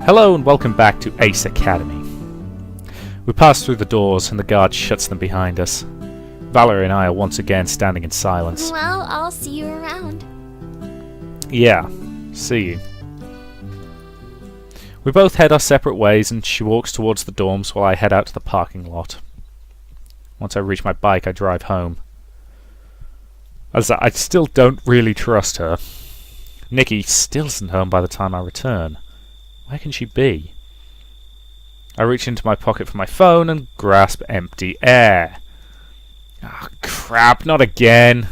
Hello and welcome back to Ace Academy. We pass through the doors and the guard shuts them behind us. Valerie and I are once again standing in silence. Well, I'll see you around. Yeah, see you. We both head our separate ways and she walks towards the dorms while I head out to the parking lot. Once I reach my bike, I drive home. As I still don't really trust her. Nikki still isn't home by the time I return. Where can she be? I reach into my pocket for my phone and grasp empty air. Ah, crap, not again.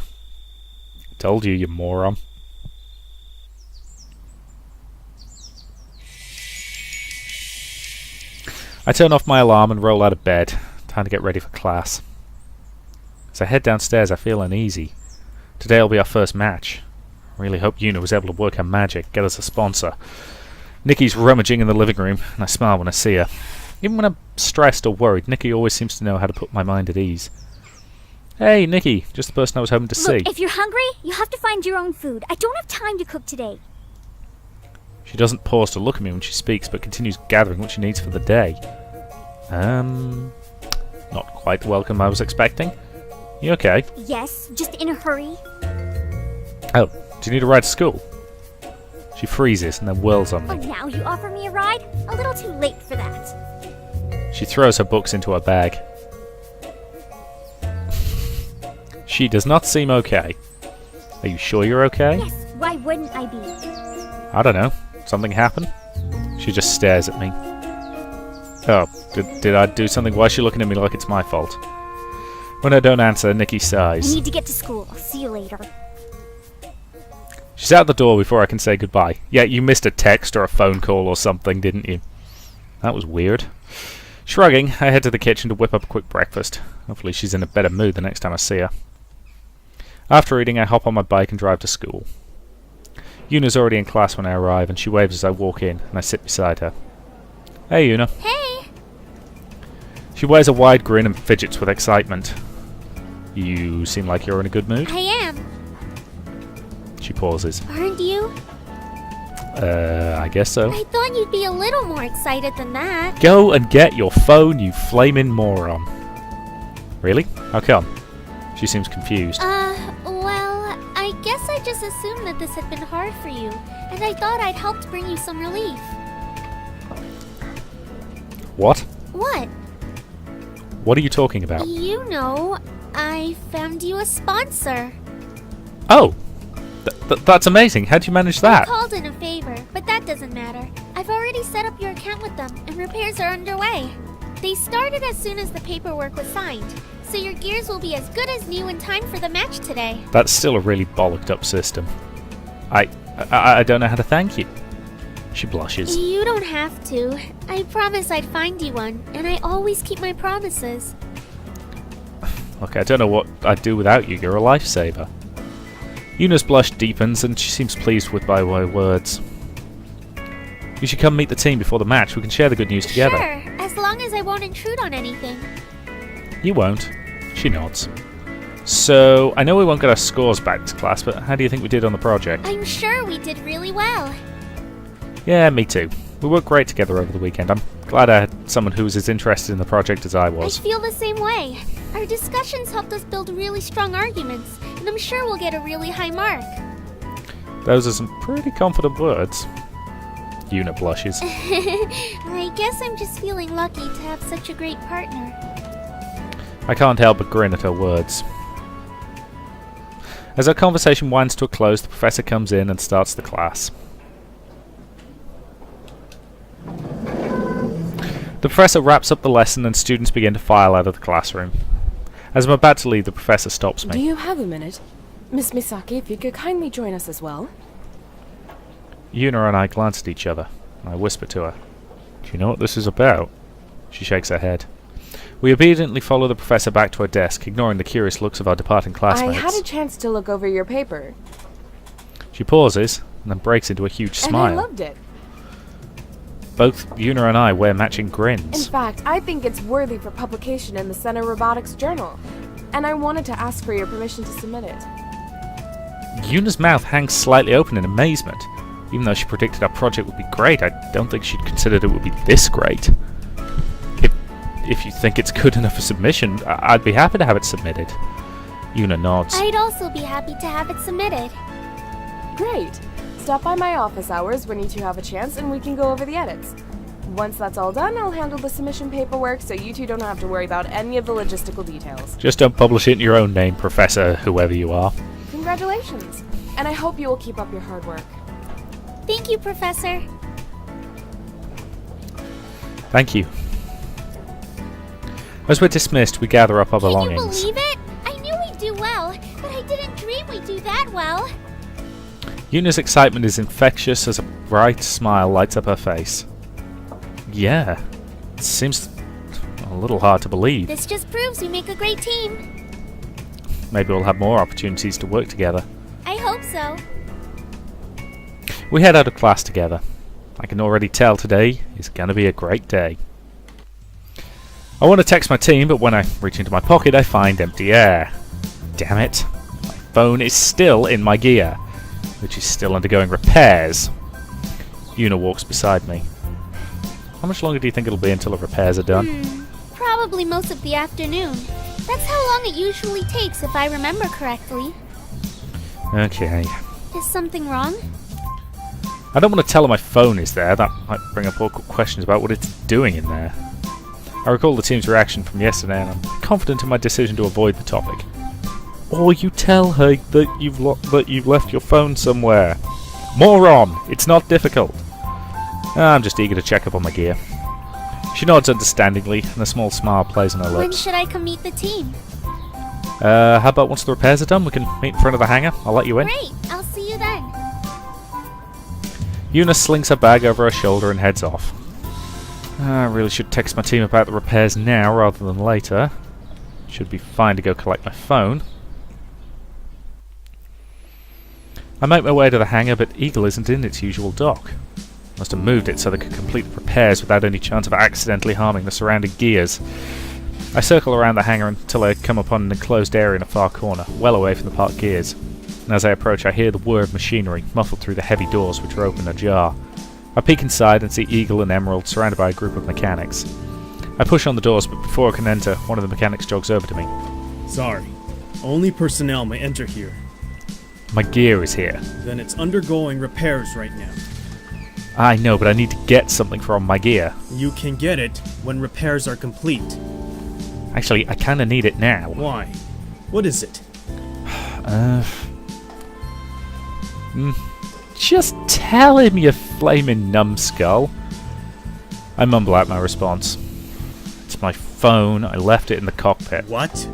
Told you, you moron. I turn off my alarm and roll out of bed. Time to get ready for class. As I head downstairs, I feel uneasy. Today will be our first match. I really hope Yuuna was able to work her magic, get us a sponsor. Nikki's rummaging in the living room, and I smile when I see her. Even when I'm stressed or worried, Nikki always seems to know how to put my mind at ease. Hey, Nikki, just the person I was hoping to see. Look, if you're hungry, you have to find your own food. I don't have time to cook today. She doesn't pause to look at me when she speaks, but continues gathering what she needs for the day. Not quite the welcome I was expecting. You okay? Yes, just in a hurry. Oh, do you need a ride to school? She freezes and then whirls on Oh, me. now you offer me a ride? A little too late for that. She throws her books into her bag. She does not seem okay. Are you sure you're okay? Yes, why wouldn't I be? I don't know. Something happened? She just stares at me. Oh, did I do something? Why is she looking at me like it's my fault? When I don't answer, Nikki I sighs. need to get to school. I'll see you later. She's out the door before I can say goodbye. Yeah, you missed a text or a phone call or something, didn't you? That was weird. Shrugging, I head to the kitchen to whip up a quick breakfast. Hopefully she's in a better mood the next time I see her. After eating, I hop on my bike and drive to school. Yuna's already in class when I arrive, and she waves as I walk in, and I sit beside her. Hey, Yuuna. Hey! She wears a wide grin and fidgets with excitement. You seem like you're in a good mood. I am. She pauses. Aren't you? I guess so. I thought you'd be a little more excited than that. Go and get your phone, you flaming moron. Really? How come? She seems confused. Well, I guess I just assumed that this had been hard for you, and I thought I'd helped bring you some relief. What? What? What are you talking about? You know, I found you a sponsor. Oh! That's amazing. How'd you manage I that? called in a favor, but that doesn't matter. I've already set up your account with them, and repairs are underway. They started as soon as the paperwork was signed, so your gears will be as good as new in time for the match today. That's still a really bollocked up system. I don't know how to thank you. She blushes. You don't have to. I promised I'd find you one, and I always keep my promises. Look, I don't know what I'd do without you. You're a lifesaver. Yuna's blush deepens and she seems pleased with my words. You should come meet the team before the match. We can share the good news together. Sure, as long as I won't intrude on anything. You won't. She nods. So, I know we won't get our scores back to class, but how do you think we did on the project? I'm sure we did really well. Yeah, me too. We worked great together over the weekend. I'm glad I had someone who was as interested in the project as I was. I feel the same way. Our discussions helped us build really strong arguments, and I'm sure we'll get a really high mark. Those are some pretty confident words. Yuuna blushes. I guess I'm just feeling lucky to have such a great partner. I can't help but grin at her words. As our conversation winds to a close, the professor comes in and starts the class. The professor wraps up the lesson and students begin to file out of the classroom. As I'm about to leave, the professor stops me. Do you have a minute? Miss Misaki, if you could kindly join us as well. Yuuna and I glance at each other, and I whisper to her, "Do you know what this is about?" She shakes her head. We obediently follow the professor back to her desk, ignoring the curious looks of our departing classmates. I had a chance to look over your paper. She pauses, and then breaks into a huge smile. And I loved it. Both Yuuna and I wear matching In grins. fact, I think it's worthy for publication in the Center Robotics Journal. And I wanted to ask for your permission to submit it. Yuna's mouth hangs slightly open in amazement. Even though she predicted our project would be great, I don't think she'd considered it would be this great. If you think it's good enough for submission, I'd be happy to have it submitted. Yuuna nods. I'd also be happy to have it submitted. Great. Stop by my office hours when you two have a chance and we can go over the edits. Once that's all done, I'll handle the submission paperwork so you two don't have to worry about any of the logistical details. Just don't publish it in your own name, Professor, whoever you are. Congratulations. And I hope you will keep up your hard work. Thank you, Professor. Thank you. As we're dismissed, we gather up our belongings. Can you believe it? I knew we'd do well, but I didn't dream we'd do that well. Yuna's excitement is infectious as a bright smile lights up her face. Yeah, it seems a little hard to believe. This just proves we make a great team. Maybe we'll have more opportunities to work together. I hope so. We head out of class together. I can already tell today is going to be a great day. I want to text my team, but when I reach into my pocket, I find empty air. Damn it. My phone is still in my gear, which is still undergoing repairs. Yuuna walks beside me. How much longer do you think it'll be until the repairs are done? Probably most of the afternoon. That's how long it usually takes, if I remember correctly. Okay. Is something wrong? I don't want to tell her my phone is there. That might bring up awkward questions about what it's doing in there. I recall the team's reaction from yesterday, and I'm confident in my decision to avoid the topic. Or you tell her that you've left your phone somewhere. Moron! It's not difficult. I'm just eager to check up on my gear. She nods understandingly, and a small smile plays on her lips. When should I come meet the team? How about once the repairs are done, we can meet in front of the hangar? I'll let you in. Great! I'll see you then. Yuuna slings her bag over her shoulder and heads off. I really should text my team about the repairs now rather than later. Should be fine to go collect my phone. I make my way to the hangar, but Eagle isn't in its usual dock. Must have moved it so they could complete the repairs without any chance of accidentally harming the surrounding gears. I circle around the hangar until I come upon an enclosed area in a far corner, well away from the parked gears. And as I approach, I hear the whir of machinery, muffled through the heavy doors which are open ajar. I peek inside and see Eagle and Emerald surrounded by a group of mechanics. I push on the doors, but before I can enter, one of the mechanics jogs over to me. Sorry, only personnel may enter here. My gear is here. Then it's undergoing repairs right now. I know, but I need to get something from my gear. You can get it when repairs are complete. Actually, I kinda need it now. Why? What is it? Just tell him, you flaming numbskull. I mumble out my response. It's my phone. I left it in the cockpit. What?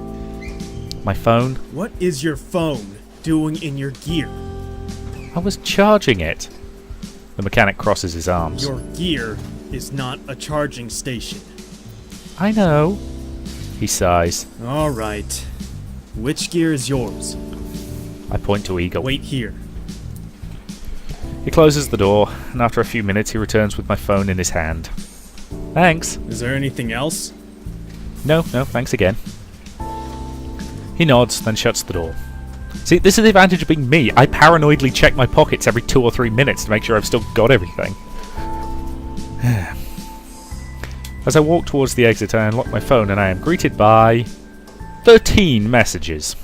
My phone? What is your phone doing in your gear? I was charging it. The mechanic crosses his arms. Your gear is not a charging station. I know. He sighs. Alright. Which gear is yours? I point to Eagle. Wait here. He closes the door, and after a few minutes he returns with my phone in his hand. Thanks. Is there anything else? No, thanks again. He nods, then shuts the door. See, this is the advantage of being me. I paranoidly check my pockets every 2 or 3 minutes to make sure I've still got everything. As I walk towards the exit, I unlock my phone and I am greeted by 13 messages.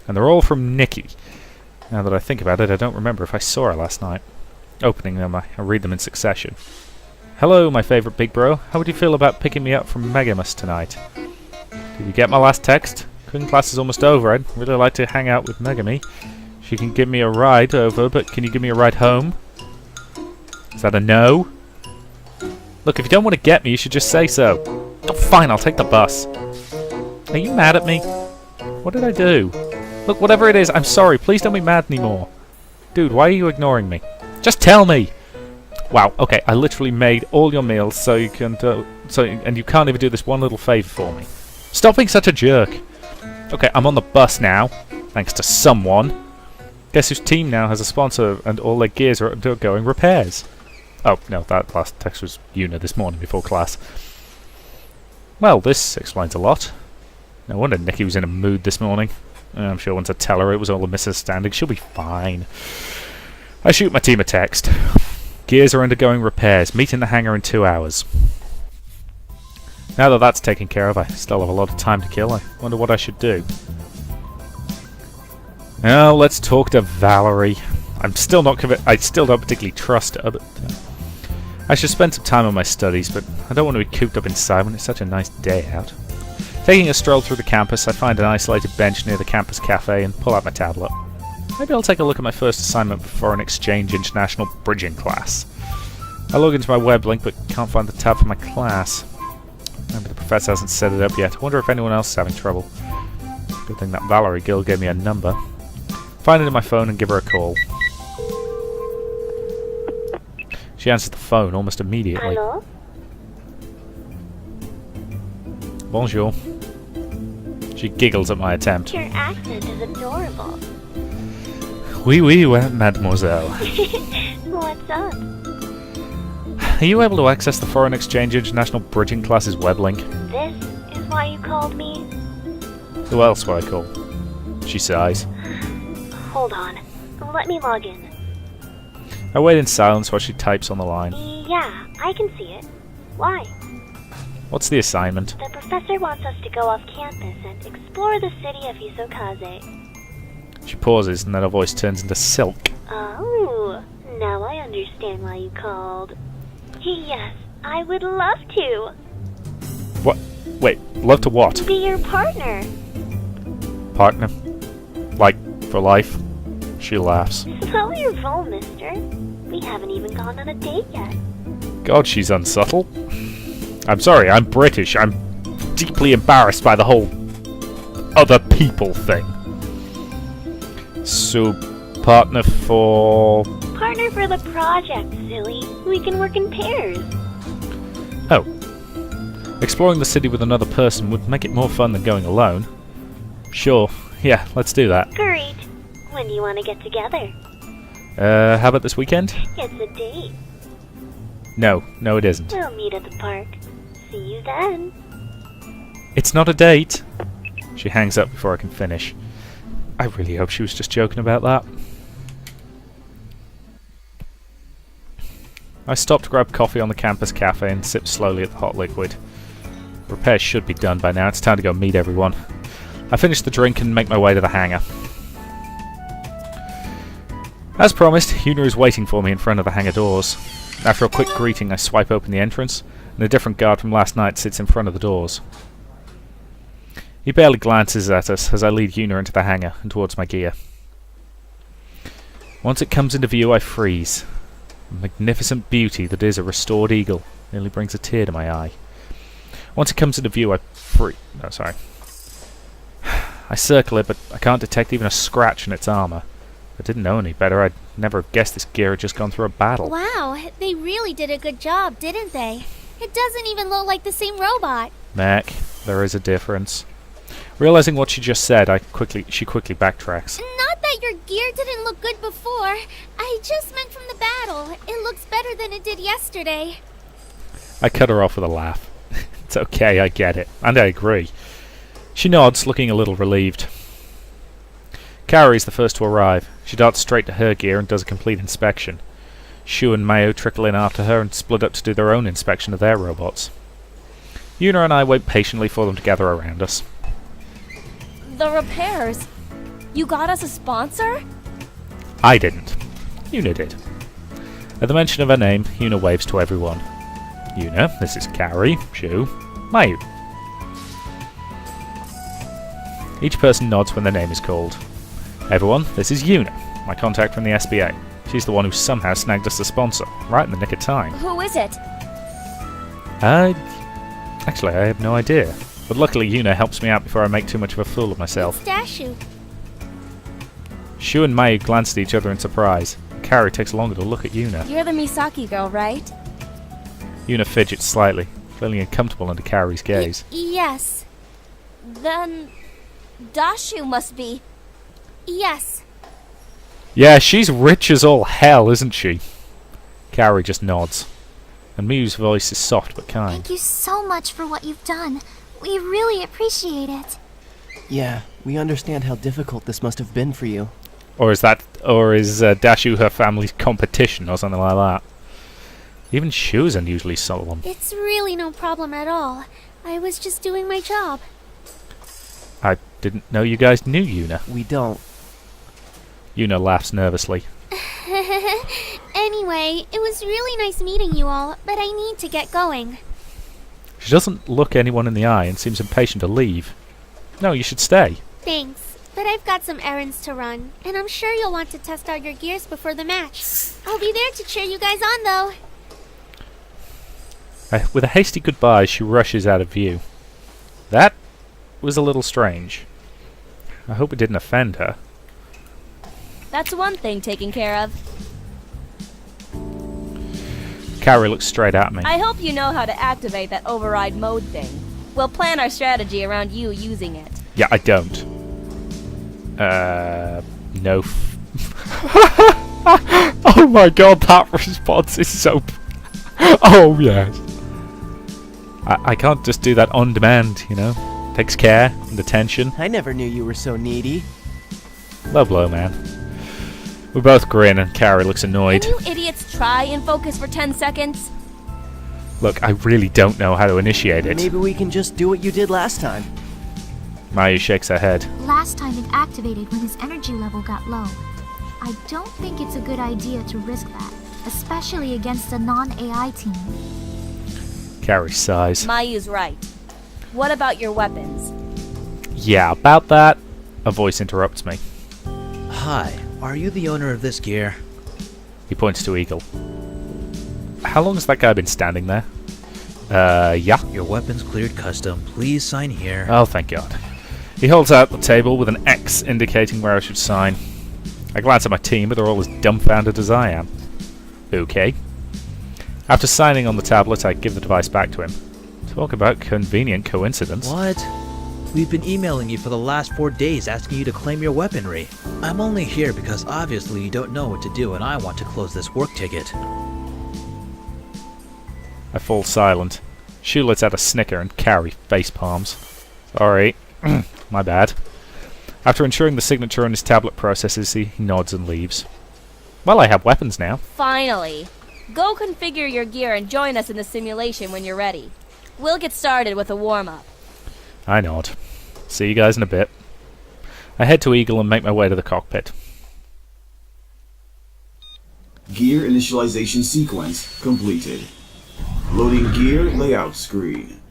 And they're all from Nikki. Now that I think about it, I don't remember if I saw her last night. Opening them, I read them in succession. Hello, my favourite big bro. How would you feel about picking me up from Megamus tonight? Did you get my last text? Cooking class is almost over. I'd really like to hang out with Megami. She can give me a ride over, but can you give me a ride home? Is that a no? Look, if you don't want to get me, you should just say so. Oh, fine, I'll take the bus. Are you mad at me? What did I do? Look, whatever it is, I'm sorry. Please don't be mad anymore. Dude, why are you ignoring me? Just tell me! Wow, okay, I literally made all your meals so you can and you can't even do this one little favour for me. Stop being such a jerk. Okay, I'm on the bus now, thanks to someone. Guess whose team now has a sponsor and all their gears are undergoing repairs. Oh, no, that last text was Yuuna this morning before class. Well, this explains a lot. No wonder Nikki was in a mood this morning. I'm sure once I tell her it was all a misunderstanding, she'll be fine. I shoot my team a text. Gears are undergoing repairs. Meet in the hangar in 2 hours. Now that that's taken care of, I still have a lot of time to kill. I wonder what I should do. Now let's talk to Valerie. I'm still not convinced. I still don't particularly trust her, but I should spend some time on my studies, but I don't want to be cooped up inside when it's such a nice day out. Taking a stroll through the campus, I find an isolated bench near the campus cafe and pull out my tablet. Maybe I'll take a look at my first assignment for Foreign Exchange International Bridging class. I log into my web link but can't find the tab for my class. Maybe the professor hasn't set it up yet. I wonder if anyone else is having trouble. Good thing that Valerie girl gave me a number. Find it in my phone and give her a call. She answers the phone almost immediately. Hello? Bonjour. She giggles at my attempt. Your accent is adorable. Oui, oui, mademoiselle. What's up? Are you able to access the Foreign Exchange International Bridging class's web link? This is why you called me? Who else would I call? She sighs. Hold on. Let me log in. I wait in silence while she types on the line. Yeah, I can see it. Why? What's the assignment? The professor wants us to go off campus and explore the city of Isokaze. She pauses and then her voice turns into silk. Oh, now I understand why you called. Yes, I would love to. What? Wait, love to what? Be your partner. Partner? Like, for life? She laughs. Slow your roll, mister. We haven't even gone on a date yet. God, she's unsubtle. I'm sorry, I'm British. I'm deeply embarrassed by the whole other people thing. So, partner for... Partner for the project, silly. We can work in pairs. Oh. Exploring the city with another person would make it more fun than going alone. Sure. Yeah, let's do that. Great. When do you want to get together? How about this weekend? It's a date. No, it isn't. We'll meet at the park. See you then. It's not a date. She hangs up before I can finish. I really hope she was just joking about that. I stop to grab coffee on the campus cafe and sip slowly at the hot liquid. Repairs should be done by now. It's time to go meet everyone. I finish the drink and make my way to the hangar. As promised, Yuuna is waiting for me in front of the hangar doors. After a quick greeting, I swipe open the entrance, and a different guard from last night sits in front of the doors. He barely glances at us as I lead Yuuna into the hangar and towards my gear. Once it comes into view, I freeze. The magnificent beauty that is a restored eagle nearly brings a tear to my eye. Once it comes into view, I circle it, but I can't detect even a scratch in its armor. If I didn't know any better, I'd never have guessed this gear had just gone through a battle. Wow, they really did a good job, didn't they? It doesn't even look like the same robot. Mac, there is a difference. Realizing what she just said, she quickly backtracks. Not that your gear didn't look good before. I just meant from the battle. It looks better than it did yesterday. I cut her off with a laugh. It's okay, I get it. And I agree. She nods, looking a little relieved. Kaori's the first to arrive. She darts straight to her gear and does a complete inspection. Shu and Mayo trickle in after her and split up to do their own inspection of their robots. Yuuna and I wait patiently for them to gather around us. The repairs. You got us a sponsor? I didn't. Yuuna did. At the mention of her name, Yuuna waves to everyone. Yuuna, this is Kaori, Shu, Mayu. Each person nods when their name is called. Everyone, this is Yuuna, my contact from the SBA. She's the one who somehow snagged us a sponsor, right in the nick of time. Who is it? Actually, I have no idea. But luckily Yuuna helps me out before I make too much of a fool of myself. It's Dashu. Shu and Mayu glance at each other in surprise. Kaori takes longer to look at Yuuna. You're the Misaki girl, right? Yuuna fidgets slightly, feeling uncomfortable under Kaori's gaze. Yes. Then... Dashu must be... Yes. Yeah, she's rich as all hell, isn't she? Kaori just nods. And Miyu's voice is soft but kind. Thank you so much for what you've done. We really appreciate it. Yeah, we understand how difficult this must have been for you. Or is Dashu her family's competition or something like that? Even shoes are usually solemn. It's really no problem at all. I was just doing my job. I didn't know you guys knew Yuuna. We don't. Yuuna laughs nervously. Anyway, it was really nice meeting you all, but I need to get going. She doesn't look anyone in the eye and seems impatient to leave. No, you should stay. Thanks, but I've got some errands to run, and I'm sure you'll want to test out your gears before the match. I'll be there to cheer you guys on, though. With a hasty goodbye, she rushes out of view. That was a little strange. I hope it didn't offend her. That's one thing taken care of. Carrie looks straight at me. I hope you know how to activate that override mode thing. We'll plan our strategy around you using it. Yeah, I don't. No. Oh my god, that response is so... Oh, yes. I can't just do that on demand, you know? Takes care and attention. I never knew you were so needy. Low blow, man. We both grin and Carrie looks annoyed. Can you idiots try and focus for 10 seconds? Look, I really don't know how to initiate it. Maybe we can just do what you did last time. Mayu shakes her head. Last time it activated when his energy level got low. I don't think it's a good idea to risk that, especially against a non-AI team. Carrie sighs. Mayu's right. What about your weapons? Yeah, about that. A voice interrupts me. Hi, are you the owner of this gear? He points to Eagle. How long has that guy been standing there? Yeah. Your weapon's cleared custom. Please sign here. Oh, thank God. He holds out the table with an X indicating where I should sign. I glance at my team, but they're all as dumbfounded as I am. Okay. After signing on the tablet, I give the device back to him. Talk about convenient coincidence. What? We've been emailing you for the last 4 days asking you to claim your weaponry. I'm only here because obviously you don't know what to do and I want to close this work ticket. I fall silent. Shu lets out a snicker and Carrie face palms. Sorry. My bad. After ensuring the signature on his tablet processes, he nods and leaves. Well, I have weapons now. Finally. Go configure your gear and join us in the simulation when you're ready. We'll get started with a warm-up. I nod. See you guys in a bit. I head to Eagle and make my way to the cockpit. Gear initialization sequence completed. Loading gear layout screen.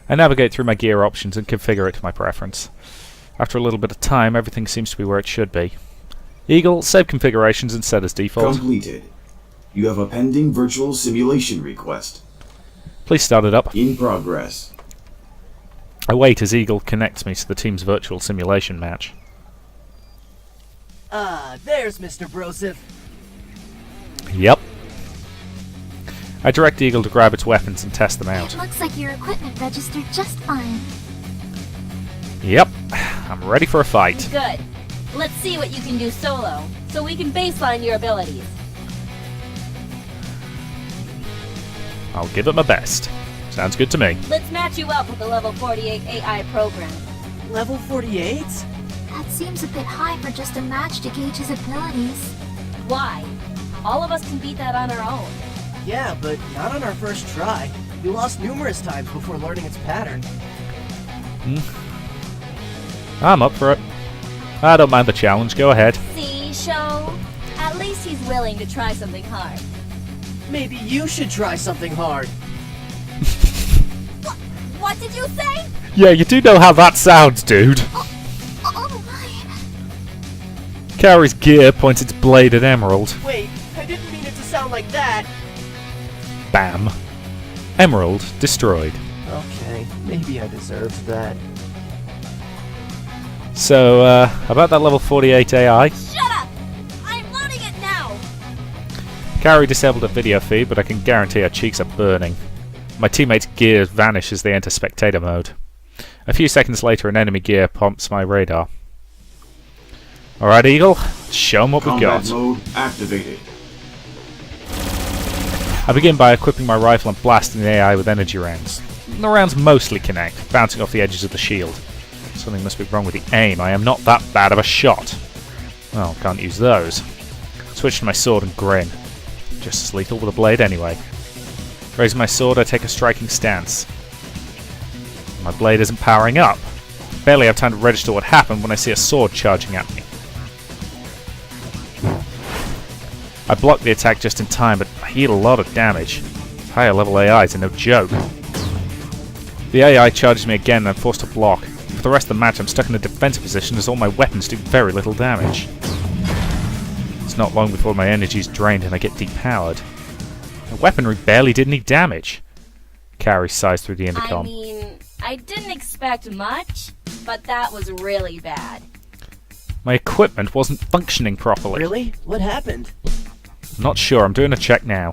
I navigate through my gear options and configure it to my preference. After a little bit of time, everything seems to be where it should be. Eagle, save configurations and set as default. Completed. You have a pending virtual simulation request. Please start it up. In progress. I wait as Eagle connects me to the team's virtual simulation match. There's Mr. Broseph. Yep. I direct Eagle to grab its weapons and test them out. It looks like your equipment registered just fine. Yep. I'm ready for a fight. Good. Let's see what you can do solo, so we can baseline your abilities. I'll give it my best. Sounds good to me. Let's match you up with the level 48 AI program. Level 48? That seems a bit high for just a match to gauge his abilities. Why? All of us can beat that on our own. Yeah, but not on our first try. We lost numerous times before learning its pattern. I'm up for it. I don't mind the challenge. Go ahead. See, Show? At least he's willing to try something hard. Maybe you should try something hard. What did you say? Yeah, you do know how that sounds, dude. Oh my. Carrie's gear points its blade at Emerald. Wait, I didn't mean it to sound like that. Bam. Emerald destroyed. Okay, maybe I deserved that. So, about that level 48 AI. Shut up! I'm loading it now! Carrie disabled a video feed, but I can guarantee her cheeks are burning. My teammates' gears vanish as they enter spectator mode. A few seconds later, an enemy gear prompts my radar. Alright, Eagle, show 'em what we've Combat got. mode activated. I begin by equipping my rifle and blasting the AI with energy rounds. The rounds mostly connect, bouncing off the edges of the shield. Something must be wrong with the aim. I am not that bad of a shot. Well, can't use those. Switch to my sword and grin. Just as lethal with a blade anyway. Raising my sword, I take a striking stance. My blade isn't powering up. Barely have time to register what happened when I see a sword charging at me. I block the attack just in time, but I heal a lot of damage. Higher level AIs are no joke. The AI charges me again and I'm forced to block. For the rest of the match I'm stuck in a defensive position as all my weapons do very little damage. It's not long before my energy is drained and I get depowered. My weaponry barely did any damage. Carrie sighs through the intercom. I mean, I didn't expect much, but that was really bad. My equipment wasn't functioning properly. Really? What happened? I'm not sure, I'm doing a check now.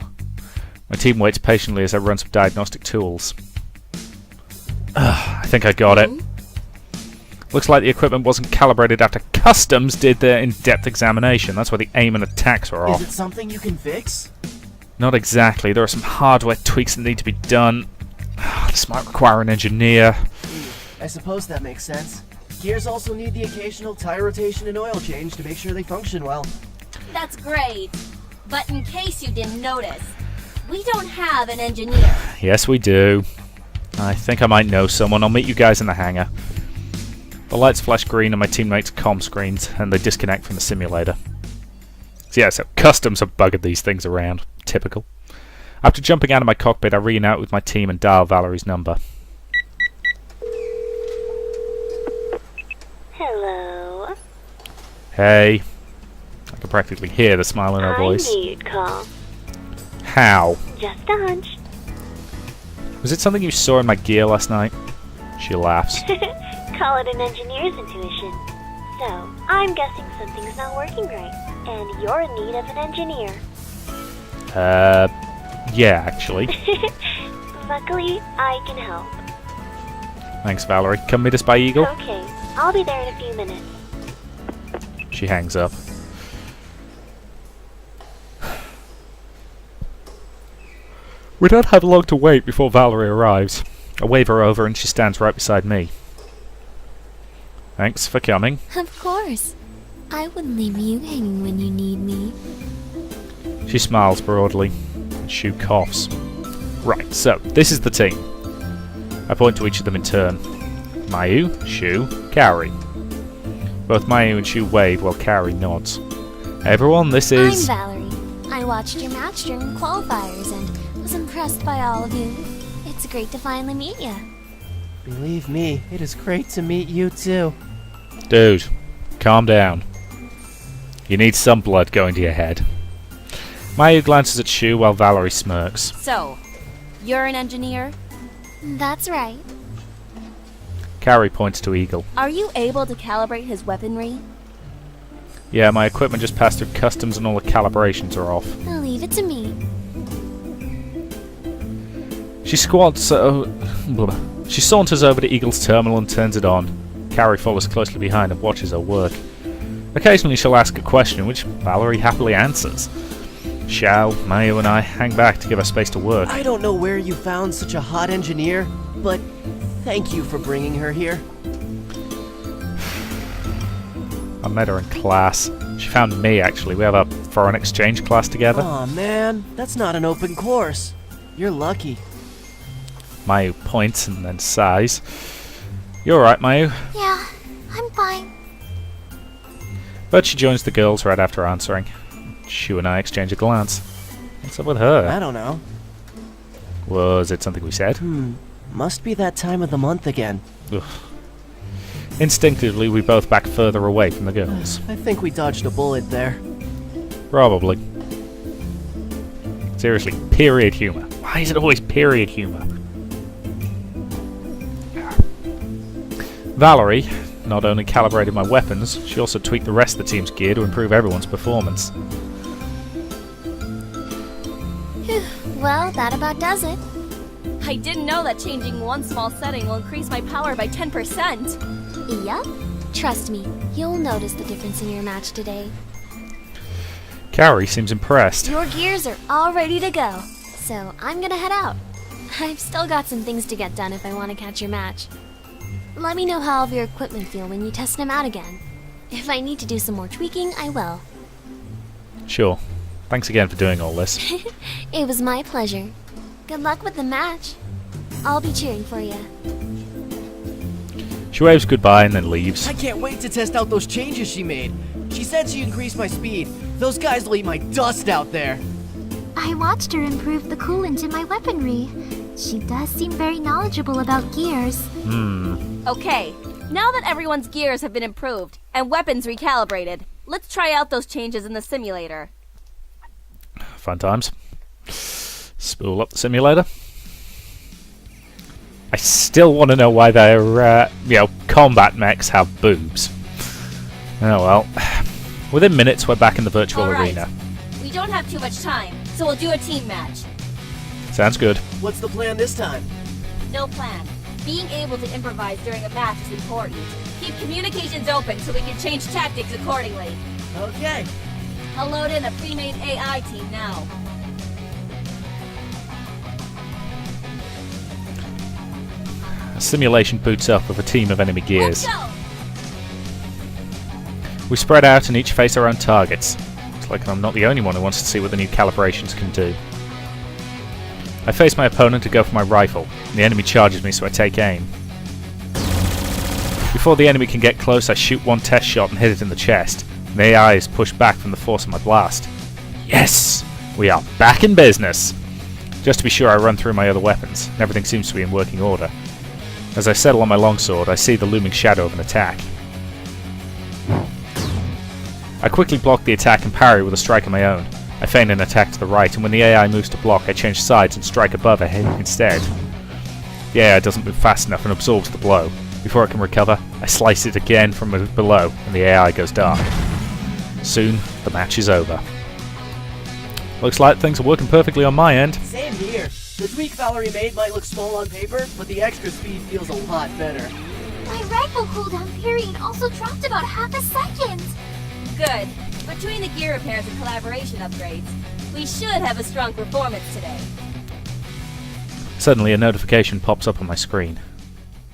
My team waits patiently as I run some diagnostic tools. I think I got it. Looks like the equipment wasn't calibrated after Customs did their in-depth examination. That's why the aim and attacks were off. Is it something you can fix? Not exactly. There are some hardware tweaks that need to be done. This might require an engineer. I suppose that makes sense. Gears also need the occasional tire rotation and oil change to make sure they function well. That's great. But in case you didn't notice, we don't have an engineer. Yes, we do. I think I might know someone. I'll meet you guys in the hangar. The lights flash green on my teammates' comm screens, and they disconnect from the simulator. So yeah, so Customs have buggered these things around. Typical. After jumping out of my cockpit, I reunite with my team and dial Valerie's number. Hello. Hey. I can practically hear the smile in her voice. I knew you'd call. How? Just a hunch. Was it something you saw in my gear last night? She laughs. Call it an engineer's intuition. So, I'm guessing something's not working right, and you're in need of an engineer. Yeah, actually. Luckily, I can help. Thanks, Valerie. Come meet us by Eagle? Okay, I'll be there in a few minutes. She hangs up. We don't have long to wait before Valerie arrives. I wave her over and she stands right beside me. Thanks for coming. Of course. I wouldn't leave you hanging when you need me. She smiles broadly, and Shu coughs. Right, so, this is the team. I point to each of them in turn. Mayu, Shu, Kaori. Both Mayu and Shu wave while Kaori nods. Everyone, this is... I'm Valerie. I watched your match during qualifiers and was impressed by all of you. It's great to finally meet you. Believe me, it is great to meet you too. Dude, calm down. You need some blood going to your head. Mayu glances at Shu while Valerie smirks. So, you're an engineer? That's right. Kaori points to Eagle. Are you able to calibrate his weaponry? Yeah, my equipment just passed through customs and all the calibrations are off. I'll leave it to me. She saunters over to Eagle's terminal and turns it on. Kaori follows closely behind and watches her work. Occasionally she'll ask a question, which Valerie happily answers. Xiao, Mayu and I hang back to give her space to work. I don't know where you found such a hot engineer, but thank you for bringing her here. I met her in class. She found me, actually. We have a foreign exchange class together. Aw, man, that's not an open course. You're lucky. Mayu points and then sighs. You alright, Mayu? Yeah, I'm fine. But she joins the girls right after answering. Shu and I exchange a glance. What's up with her? I don't know. Was it something we said? Must be that time of the month again. Ugh. Instinctively, we both back further away from the girls. I think we dodged a bullet there. Probably. Seriously, period humor. Why is it always period humor? Valerie not only calibrated my weapons, she also tweaked the rest of the team's gear to improve everyone's performance. Well, that about does it. I didn't know that changing one small setting will increase my power by 10%. Yup. Trust me, you'll notice the difference in your match today. Kaori seems impressed. Your gears are all ready to go, so I'm gonna head out. I've still got some things to get done if I want to catch your match. Let me know how all of your equipment feel when you test them out again. If I need to do some more tweaking, I will. Sure. Thanks again for doing all this. It was my pleasure. Good luck with the match. I'll be cheering for you. She waves goodbye and then leaves. I can't wait to test out those changes she made. She said she increased my speed. Those guys will eat my dust out there. I watched her improve the coolant in my weaponry. She does seem very knowledgeable about gears. Okay, now that everyone's gears have been improved and weapons recalibrated, let's try out those changes in the simulator. Fun times. Spool up the simulator. I still want to know why their, combat mechs have boobs. Oh well. Within minutes, we're back in the virtual All right. arena. We don't have too much time, so we'll do a team match. Sounds good. What's the plan this time? No plan. Being able to improvise during a match is important. Keep communications open so we can change tactics accordingly. Okay. I'll load in a pre-made AI team now. A simulation boots up with a team of enemy gears. Let's go! We spread out and each face our own targets. Looks like I'm not the only one who wants to see what the new calibrations can do. I face my opponent to go for my rifle, and the enemy charges me, so I take aim. Before the enemy can get close, I shoot one test shot and hit it in the chest, and the AI is pushed back from the force of my blast. Yes! We are back in business! Just to be sure, I run through my other weapons, and everything seems to be in working order. As I settle on my longsword, I see the looming shadow of an attack. I quickly block the attack and parry with a strike of my own. I feign an attack to the right, and when the AI moves to block, I change sides and strike above it instead. The AI doesn't move fast enough and absorbs the blow. Before it can recover, I slice it again from below, and the AI goes dark. Soon, the match is over. Looks like things are working perfectly on my end. Same here. The tweak Valerie made might look small on paper, but the extra speed feels a lot better. My rifle cooldown period also dropped about half a second. Good. Between the gear repairs and collaboration upgrades, we should have a strong performance today. Suddenly, a notification pops up on my screen.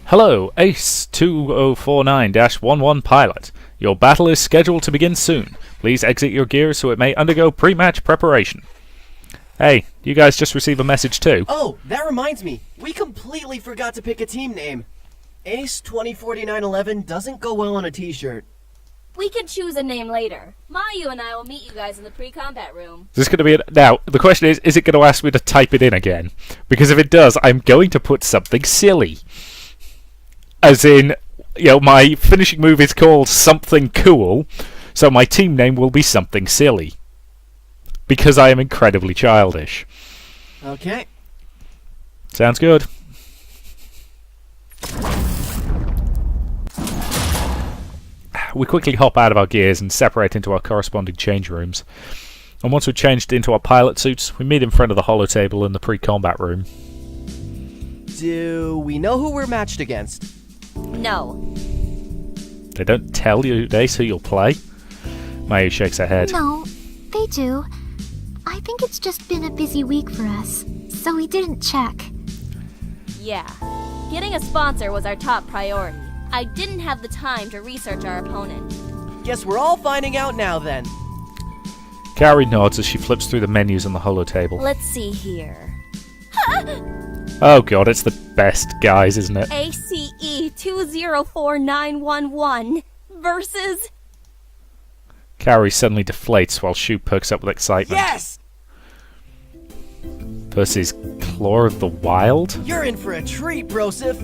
Hello, Ace 2049-11 pilot. Your battle is scheduled to begin soon. Please exit your gear so it may undergo pre-match preparation. Hey, you guys just receive a message too. Oh, that reminds me. We completely forgot to pick a team name. Ace 2049-11 doesn't go well on a t-shirt. We can choose a name later. Mayu and I will meet you guys in the pre-combat room. This is going to be now, the question is it going to ask me to type it in again? Because if it does, I'm going to put something silly. As in, my finishing move is called something cool, so my team name will be something silly. Because I am incredibly childish. Okay. Sounds good. We quickly hop out of our gears and separate into our corresponding change rooms. And once we've changed into our pilot suits, we meet in front of the holotable in the pre-combat room. Do we know who we're matched against? No. They don't tell you, Ace, who you'll play? Mayu shakes her head. No, they do. I think it's just been a busy week for us, so we didn't check. Yeah. Getting a sponsor was our top priority. I didn't have the time to research our opponent. Guess we're all finding out now then. Kaori nods as she flips through the menus on the holotable. Let's see here. Oh god, it's the best guys, isn't it? ACE 204911 versus... Kaori suddenly deflates while Shu perks up with excitement. Yes! Versus Claw of the Wild? You're in for a treat, Broseph.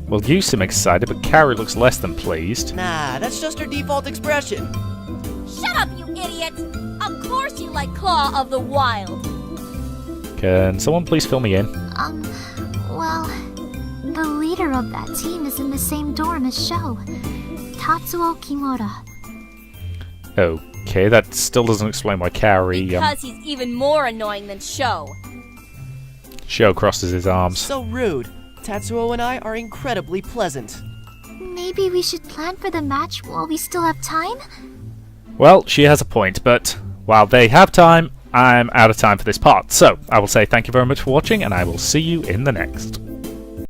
Well, you seem excited, but Kaori looks less than pleased. Nah, that's just her default expression. Shut up, you idiot! Of course you like Claw of the Wild. Can someone please fill me in? Well, the leader of that team is in the same dorm as Sho. Tatsuo Kimura. Okay, that still doesn't explain why Kaori... Because he's even more annoying than Sho. Sho crosses his arms. So rude. Tatsuo and I are incredibly pleasant. Maybe we should plan for the match while we still have time? Well, she has a point, but while they have time, I'm out of time for this part. So, I will say thank you very much for watching, and I will see you in the next.